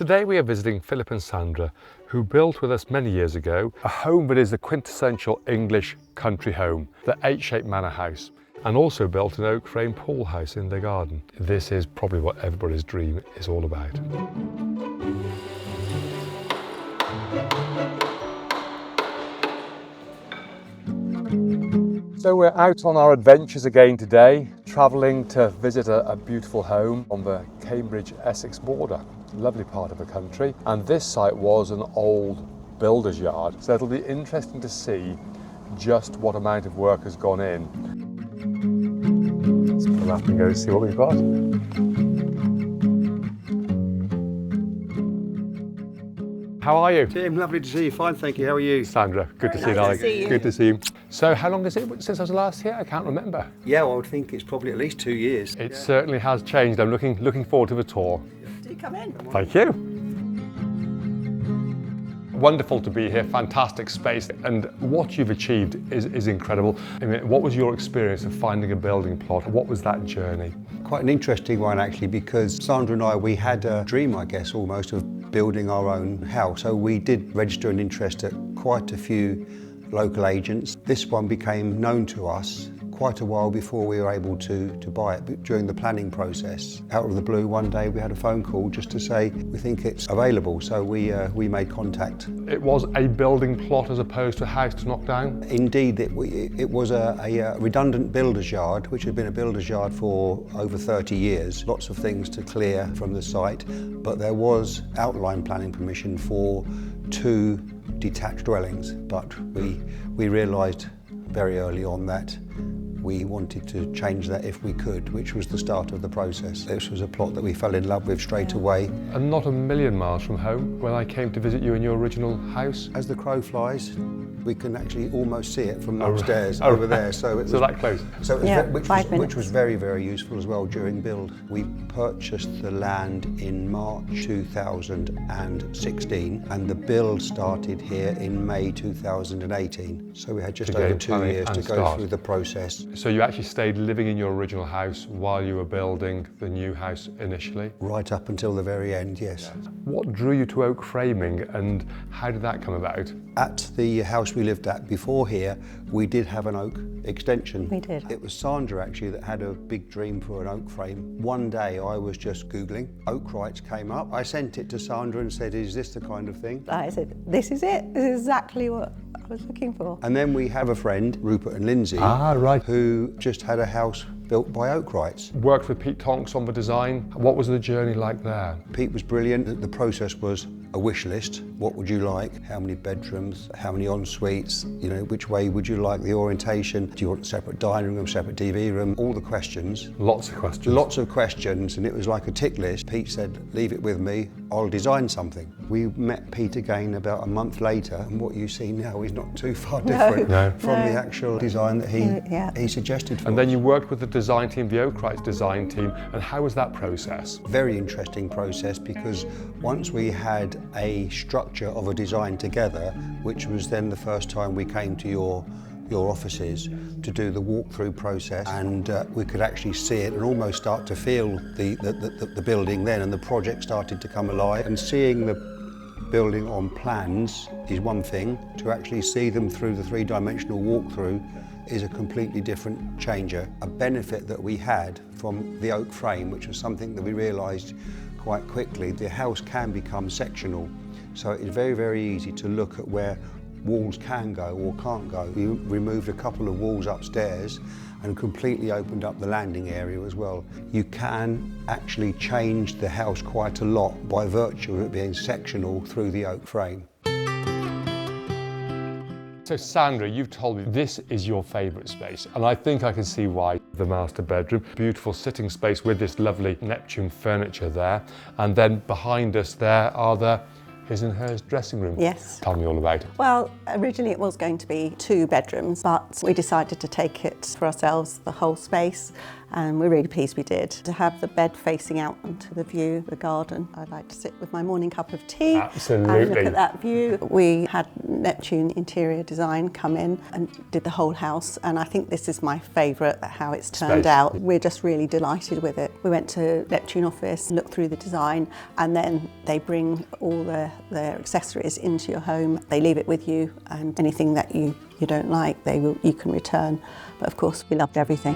Today we are visiting Phillip and Sandra, who built with us many years ago a home that is the quintessential English country home, the H-shaped manor house, and also built an oak frame pool house in their garden. This is probably what everybody's dream is all about. So we're out on our adventures again today, travelling to visit a beautiful home on the Cambridge-Essex border. Lovely part of the country. And this site was an old builder's yard, so it'll be interesting to see just what amount of work has gone in. Let's pull up and go see what we've got. How are you? Tim, lovely to see you. Fine, thank you. How are you? Sandra, good to see you, darling. Good to see you. So how long is it since I was last here? I can't remember. Yeah, well, I would think it's probably at least 2 years. It certainly has changed. I'm looking forward to the tour. Do come in. Thank you. Wonderful to be here, fantastic space, and what you've achieved is incredible. I mean, what was your experience of finding a building plot? What was that journey? Quite an interesting one actually, because Sandra and I, we had a dream, I guess, almost of building our own house. So we did register an interest at quite a few local agents. This one became known to us quite a while before we were able to buy it. But during the planning process, out of the blue, one day we had a phone call just to say we think it's available. So we made contact. It was a building plot as opposed to a house to knock down? Indeed, it was a redundant builder's yard, which had been a builder's yard for over 30 years. Lots of things to clear from the site, but there was outline planning permission for 2 detached dwellings. But we realised very early on that we wanted to change that if we could, which was the start of the process. This was a plot that we fell in love with straight away. And not a million miles from home when I came to visit you in your original house. As the crow flies, we can actually almost see it from upstairs over there. So it was that close. So it was which was very, very useful as well during build. We purchased the land in March 2016, and the build started here in May 2018. So we had just over 2 years to go through the process. So you actually stayed living in your original house while you were building the new house initially? Right up until the very end, yes. What drew you to oak framing, and how did that come about? At the house we lived at before here, we did have an oak extension. We did. It was Sandra actually that had a big dream for an oak frame. One day I was just Googling, Oakwrights came up. I sent it to Sandra and said, is this the kind of thing? I said, this is it. This is exactly what I was looking for. And then we have a friend, Rupert and Lindsay, who just had a house built by Oakwrights. Worked with Pete Tonks on the design. What was the journey like there? Pete was brilliant. The process was a wish list. What would you like? How many bedrooms? How many en-suites? You know, which way would you like the orientation? Do you want a separate dining room, separate TV room? All the questions. Lots of questions. Lots of questions, and it was like a tick list. Pete said, leave it with me, I'll design something. We met Pete again about a month later, and what you see now is not too far different from the actual design that he suggested for us. And then you worked with the design team, the Oakwrights design team, and how was that process? Very interesting process, because once we had a structure of a design together, which was then the first time we came to your offices to do the walkthrough process, and we could actually see it and almost start to feel the building then, and the project started to come alive. And seeing the building on plans is one thing, to actually see them through the 3-dimensional walkthrough is a completely different changer. A benefit that we had from the oak frame, which was something that we realised quite quickly, the house can become sectional. So it's very, very easy to look at where walls can go or can't go. We removed a couple of walls upstairs and completely opened up the landing area as well. You can actually change the house quite a lot by virtue of it being sectional through the oak frame. So Sandra, you've told me this is your favourite space, and I think I can see why. The master bedroom, beautiful sitting space with this lovely Neptune furniture there, and then behind us there are the his and hers dressing room. Yes. Tell me all about it. Well, originally it was going to be 2 bedrooms, but we decided to take it for ourselves, the whole space, and we're really pleased we did. To have the bed facing out onto the view, the garden, I'd like to sit with my morning cup of tea. Absolutely. And look at that view. We had Neptune interior design come in and did the whole house, and I think this is my favourite, how it's turned out. We're just really delighted with it. We went to Neptune office, looked through the design, and then they bring all their accessories into your home. They leave it with you, and anything that you don't like, you can return. But of course, we loved everything.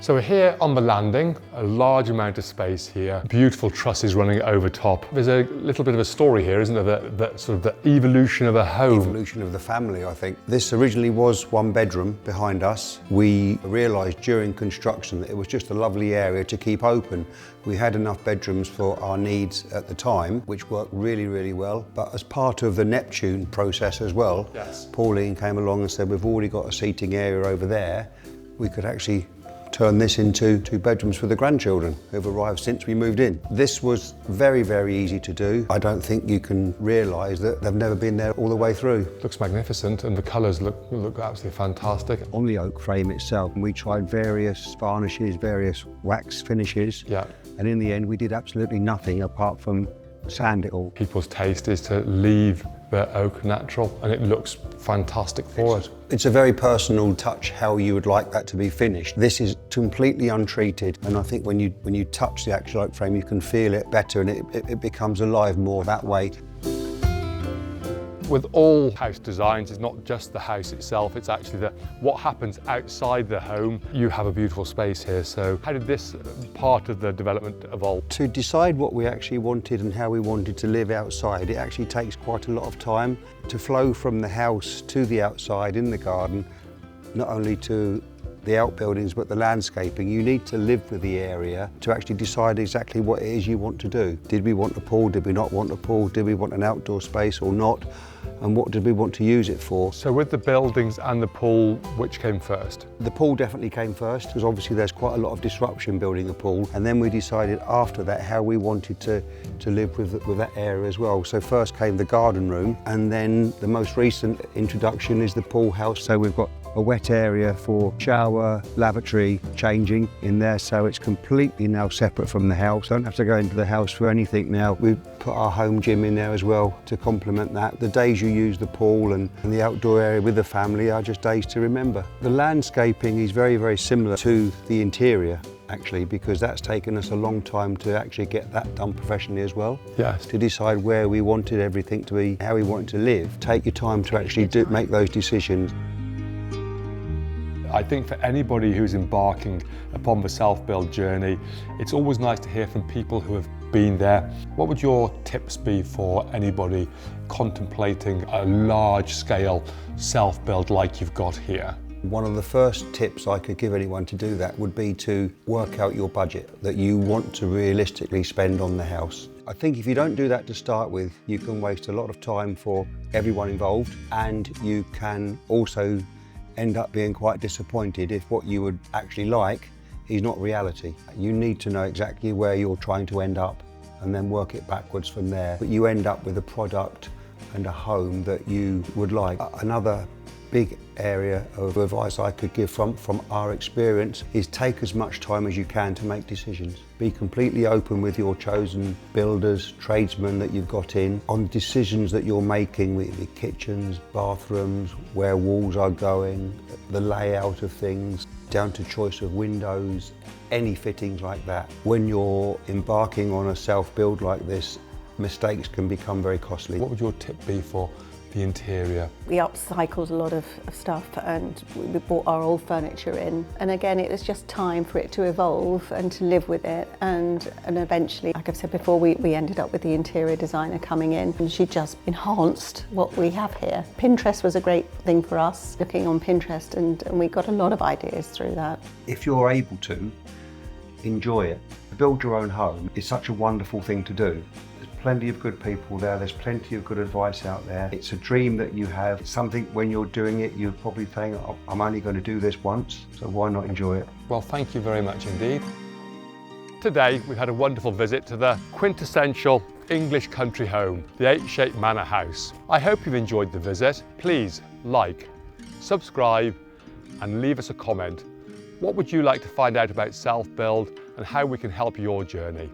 So we're here on the landing, a large amount of space here, beautiful trusses running over top. There's a little bit of a story here, isn't there? That sort of the evolution of a home. Evolution of the family, I think. This originally was one bedroom behind us. We realised during construction that it was just a lovely area to keep open. We had enough bedrooms for our needs at the time, which worked really, really well. But as part of the Neptune process as well, yes, Pauline came along and said, we've already got a seating area over there. We could actually turn this into 2 bedrooms for the grandchildren who've arrived since we moved in. This was very, very easy to do. I don't think you can realise that they've never been there all the way through. Looks magnificent, and the colours look absolutely fantastic. On the oak frame itself, we tried various varnishes, various wax finishes, yeah, and in the end we did absolutely nothing apart from sand it all. People's taste is to leave the oak natural, and it looks fantastic for it. It's a very personal touch how you would like that to be finished. This is completely untreated, and I think when you touch the actual oak frame, you can feel it better, and it becomes alive more that way. With all house designs, it's not just the house itself, it's actually what happens outside the home. You have a beautiful space here, so how did this part of the development evolve? To decide what we actually wanted and how we wanted to live outside, it actually takes quite a lot of time to flow from the house to the outside in the garden, not only to the outbuildings but the landscaping. You need to live with the area to actually decide exactly what it is you want to do. Did we want a pool? Did we not want a pool? Did we want an outdoor space or not? And what did we want to use it for? So with the buildings and the pool, which came first? The pool definitely came first, because obviously there's quite a lot of disruption building a pool, and then we decided after that how we wanted to live with that area as well. So first came the garden room, and then the most recent introduction is the pool house. So we've got a wet area for shower, lavatory, changing in there, so it's completely now separate from the house. Don't have to go into the house for anything now. We've put our home gym in there as well to complement that. The days you use the pool and the outdoor area with the family are just days to remember. The landscaping is very, very similar to the interior, actually, because that's taken us a long time to actually get that done professionally as well. Yes. To decide where we wanted everything to be, how we wanted to live. Take your time to actually make those decisions. I think for anybody who's embarking upon the self-build journey, it's always nice to hear from people who have been there. What would your tips be for anybody contemplating a large-scale self-build like you've got here? One of the first tips I could give anyone to do that would be to work out your budget that you want to realistically spend on the house. I think if you don't do that to start with, you can waste a lot of time for everyone involved, and you can also end up being quite disappointed if what you would actually like is not reality. You need to know exactly where you're trying to end up and then work it backwards from there. But you end up with a product and a home that you would like. Another big area of advice I could give from our experience is take as much time as you can to make decisions. Be completely open with your chosen builders, tradesmen that you've got in on decisions that you're making with the kitchens, bathrooms, where walls are going, the layout of things, down to choice of windows, any fittings like that. When you're embarking on a self-build like this, mistakes can become very costly. What would your tip be for the interior? We upcycled a lot of stuff, and we brought our old furniture in. And again, it was just time for it to evolve and to live with it. And eventually, like I've said before, we ended up with the interior designer coming in, and she just enhanced what we have here. Pinterest was a great thing for us, looking on Pinterest, and we got a lot of ideas through that. If you're able to, enjoy it. Build your own home is such a wonderful thing to do. Plenty of good people there, there's plenty of good advice out there. It's a dream that you have. It's something when you're doing it, you're probably saying, oh, I'm only going to do this once, so why not enjoy it? Well, thank you very much indeed. Today, we've had a wonderful visit to the quintessential English country home, the H-shaped manor house. I hope you've enjoyed the visit. Please like, subscribe, and leave us a comment. What would you like to find out about self-build and how we can help your journey?